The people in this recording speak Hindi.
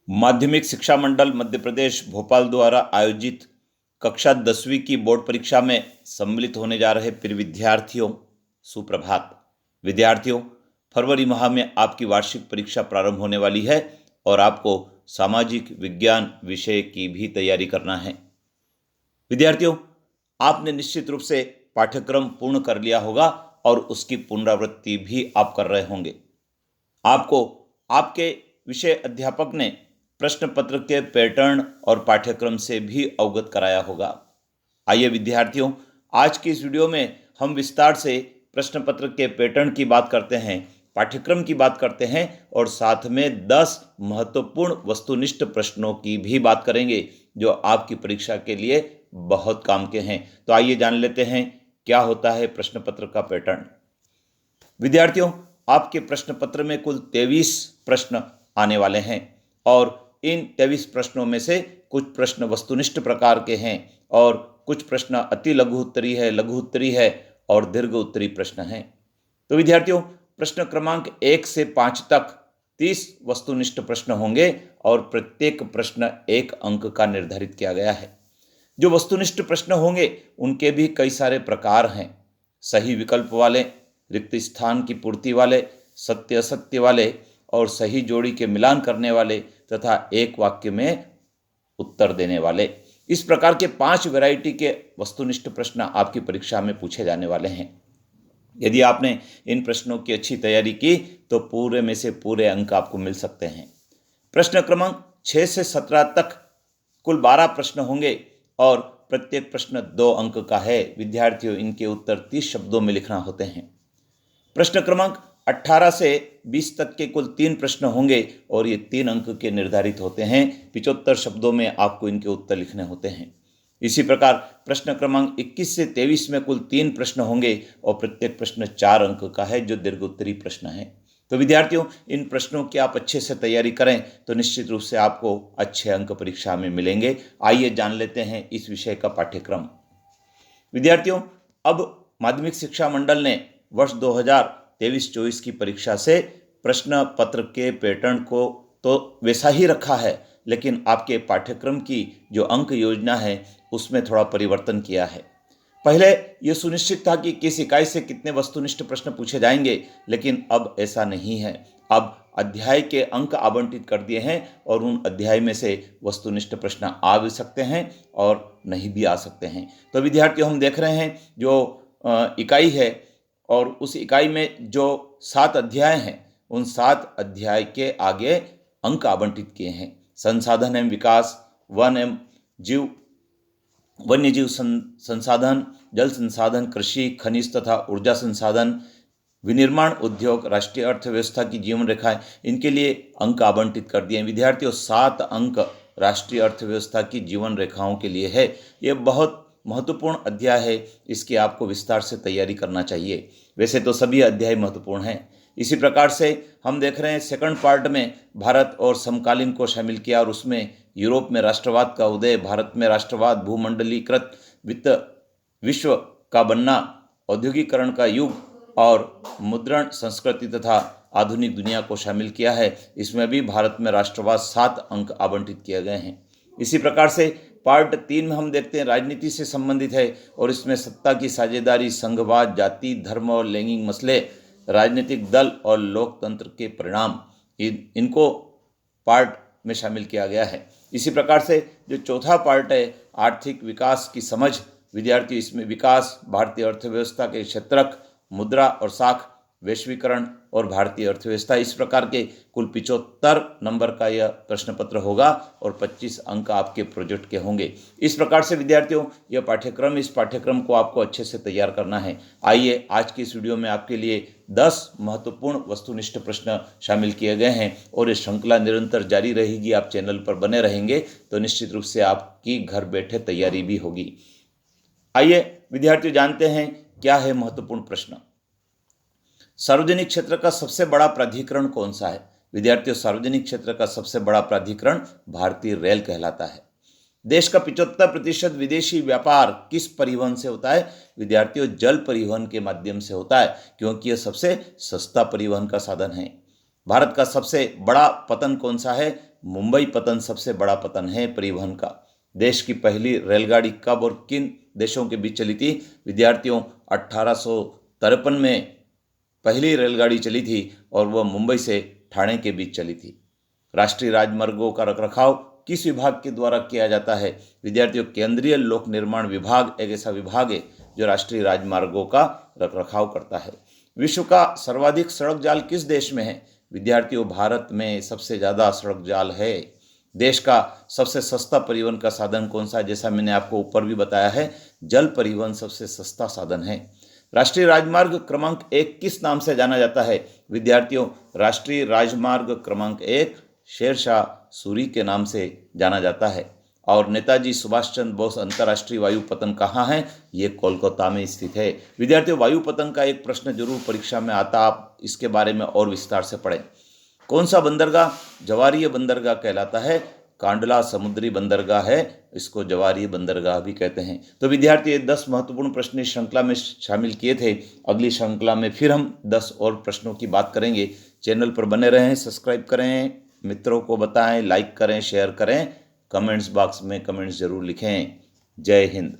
माध्यमिक शिक्षा मंडल मध्य प्रदेश भोपाल द्वारा आयोजित कक्षा 10वीं की बोर्ड परीक्षा में सम्मिलित होने जा रहे प्रिय विद्यार्थियों, सुप्रभात। विद्यार्थियों, फरवरी माह में आपकी वार्षिक परीक्षा प्रारंभ होने वाली है और आपको सामाजिक विज्ञान विषय की भी तैयारी करना है। विद्यार्थियों, आपने निश्चित रूप से पाठ्यक्रम पूर्ण कर लिया होगा और उसकी पुनरावृत्ति भी आप कर रहे होंगे। आपको आपके विषय अध्यापक ने प्रश्न पत्र के पैटर्न और पाठ्यक्रम से भी अवगत कराया होगा। आइए विद्यार्थियों, आज की इस वीडियो में हम विस्तार से प्रश्न पत्र के पैटर्न की बात करते हैं, पाठ्यक्रम की बात करते हैं और साथ में 10 महत्वपूर्ण वस्तुनिष्ठ प्रश्नों की भी बात करेंगे जो आपकी परीक्षा के लिए बहुत काम के हैं। तो आइए जान लेते हैं क्या होता है प्रश्न पत्र का पैटर्न। विद्यार्थियों, आपके प्रश्न पत्र में कुल 23 प्रश्न आने वाले हैं और इन 23 प्रश्नों में से कुछ प्रश्न वस्तुनिष्ठ प्रकार के हैं और कुछ प्रश्न अति लघु उत्तरी है, लघु उत्तरी है और दीर्घ उत्तरी प्रश्न हैं। तो विद्यार्थियों, प्रश्न क्रमांक 1 से 5 तक 30 वस्तुनिष्ठ प्रश्न होंगे और प्रत्येक प्रश्न 1 अंक का निर्धारित किया गया है। जो वस्तुनिष्ठ प्रश्न होंगे उनके भी कई सारे प्रकार हैं, सही विकल्प वाले, रिक्त स्थान की पूर्ति वाले, सत्य असत्य वाले और सही जोड़ी के मिलान करने वाले तथा एक वाक्य में उत्तर देने वाले। इस प्रकार के 5 वैरायटी के वस्तुनिष्ठ प्रश्न आपकी परीक्षा में पूछे जाने वाले हैं। यदि आपने इन प्रश्नों की अच्छी तैयारी की तो पूरे में से पूरे अंक आपको मिल सकते हैं। प्रश्न क्रमांक 6 से 17 तक कुल 12 प्रश्न होंगे और प्रत्येक प्रश्न 2 अंक का है। विद्यार्थियों, इनके उत्तर 30 शब्दों में लिखना होते हैं। प्रश्न क्रमांक 18 से 20 तक के कुल 3 प्रश्न होंगे और ये 3 अंक के निर्धारित होते हैं। 75 शब्दों में आपको इनके उत्तर लिखने होते हैं। इसी प्रकार प्रश्न क्रमांक 21 से 23 में कुल 3 प्रश्न होंगे और प्रत्येक प्रश्न 4 अंक का है जो दीर्घ उत्तरी प्रश्न है। तो विद्यार्थियों, इन प्रश्नों की आप अच्छे से तैयारी करें तो निश्चित रूप से आपको अच्छे अंक परीक्षा में मिलेंगे। आइए जान लेते हैं इस विषय का पाठ्यक्रम। विद्यार्थियों, अब माध्यमिक शिक्षा मंडल ने वर्ष 2023-24 की परीक्षा से प्रश्न पत्र के पैटर्न को तो वैसा ही रखा है, लेकिन आपके पाठ्यक्रम की जो अंक योजना है उसमें थोड़ा परिवर्तन किया है। पहले ये सुनिश्चित था कि किस इकाई से कितने वस्तुनिष्ठ प्रश्न पूछे जाएंगे, लेकिन अब ऐसा नहीं है। अब अध्याय के अंक आवंटित कर दिए हैं और उन अध्याय में से वस्तुनिष्ठ प्रश्न आ भी सकते हैं और नहीं भी आ सकते हैं। तो विद्यार्थियों, हम देख रहे हैं जो इकाई है और उस इकाई में जो 7 अध्याय हैं उन 7 अध्याय के आगे अंक आवंटित किए हैं। संसाधन एवं विकास, वन्य जीव संसाधन, जल संसाधन, कृषि, खनिज तथा ऊर्जा संसाधन, विनिर्माण उद्योग, राष्ट्रीय अर्थव्यवस्था की जीवन रेखाएं, इनके लिए अंक आवंटित कर दिए हैं। विद्यार्थियों, 7 अंक राष्ट्रीय अर्थव्यवस्था की जीवन रेखाओं के लिए है। ये बहुत महत्वपूर्ण अध्याय है, इसकी आपको विस्तार से तैयारी करना चाहिए। वैसे तो सभी अध्याय महत्वपूर्ण हैं। इसी प्रकार से हम देख रहे हैं सेकंड पार्ट में भारत और समकालीन को शामिल किया और उसमें यूरोप में राष्ट्रवाद का उदय, भारत में राष्ट्रवाद, भूमंडलीकृत वित्त, विश्व का बनना, औद्योगिकरण का युग और मुद्रण संस्कृति तथा आधुनिक दुनिया को शामिल किया है। इसमें भी भारत में राष्ट्रवाद 7 अंक आवंटित किए गए हैं। इसी प्रकार से पार्ट 3 में हम देखते हैं राजनीति से संबंधित है और इसमें सत्ता की साझेदारी, संघवाद, जाति, धर्म और लैंगिक मसले, राजनीतिक दल और लोकतंत्र के परिणाम, इनको पार्ट में शामिल किया गया है। इसी प्रकार से जो चौथा पार्ट है आर्थिक विकास की समझ, विद्यार्थी इसमें विकास, भारतीय अर्थव्यवस्था के क्षेत्रक, मुद्रा और साख, वैश्वीकरण और भारतीय अर्थव्यवस्था, इस प्रकार के कुल 75 नंबर का यह प्रश्न पत्र होगा और 25 अंक आपके प्रोजेक्ट के होंगे। इस प्रकार से विद्यार्थियों, इस पाठ्यक्रम को आपको अच्छे से तैयार करना है। आइए आज की इस वीडियो में आपके लिए 10 महत्वपूर्ण वस्तुनिष्ठ प्रश्न शामिल किए गए हैं और ये श्रृंखला निरंतर जारी रहेगी। आप चैनल पर बने रहेंगे तो निश्चित रूप से आपकी घर बैठे तैयारी भी होगी। आइए विद्यार्थियों, जानते हैं क्या है महत्वपूर्ण प्रश्न। सार्वजनिक क्षेत्र का सबसे बड़ा प्राधिकरण कौन सा है? विद्यार्थियों, सार्वजनिक क्षेत्र का सबसे बड़ा प्राधिकरण भारतीय रेल कहलाता है। देश का 75% विदेशी व्यापार किस परिवहन से होता है? विद्यार्थियों, जल परिवहन के माध्यम से होता है, क्योंकि यह सबसे सस्ता परिवहन का साधन है। भारत का सबसे बड़ा पतन कौन सा है? मुंबई पतन सबसे बड़ा पतन है परिवहन का। देश की पहली रेलगाड़ी कब और किन देशों के बीच चली थी? विद्यार्थियों, 1853 में पहली रेलगाड़ी चली थी और वह मुंबई से ठाणे के बीच चली थी। राष्ट्रीय राजमार्गों का रखरखाव किस विभाग के द्वारा किया जाता है? विद्यार्थियों, केंद्रीय लोक निर्माण विभाग एक ऐसा विभाग है जो राष्ट्रीय राजमार्गों का रखरखाव करता है। विश्व का सर्वाधिक सड़क जाल किस देश में है? विद्यार्थियों, भारत में सबसे ज़्यादा सड़क जाल है। देश का सबसे सस्ता परिवहन का साधन कौन सा है? जैसा मैंने आपको ऊपर भी बताया है, जल परिवहन सबसे सस्ता साधन है। राष्ट्रीय राजमार्ग क्रमांक 1 किस नाम से जाना जाता है? विद्यार्थियों, राष्ट्रीय राजमार्ग क्रमांक 1 शेरशाह सूरी के नाम से जाना जाता है। और नेताजी सुभाष चंद्र बोस अंतर्राष्ट्रीय वायु पतन कहाँ है? ये कोलकाता में स्थित है। विद्यार्थियों, वायु पतन का एक प्रश्न जरूर परीक्षा में आता, आप इसके बारे में और विस्तार से पढ़ें। कौन सा बंदरगाह जवारीय बंदरगाह कहलाता है? कांडला समुद्री बंदरगाह है, इसको जवारीय बंदरगाह भी कहते हैं। तो विद्यार्थी, ये 10 महत्वपूर्ण प्रश्न इस श्रृंखला में शामिल किए थे। अगली श्रृंखला में फिर हम 10 और प्रश्नों की बात करेंगे। चैनल पर बने रहें, सब्सक्राइब करें, मित्रों को बताएं, लाइक करें, शेयर करें, कमेंट्स बॉक्स में कमेंट्स जरूर लिखें। जय हिंद।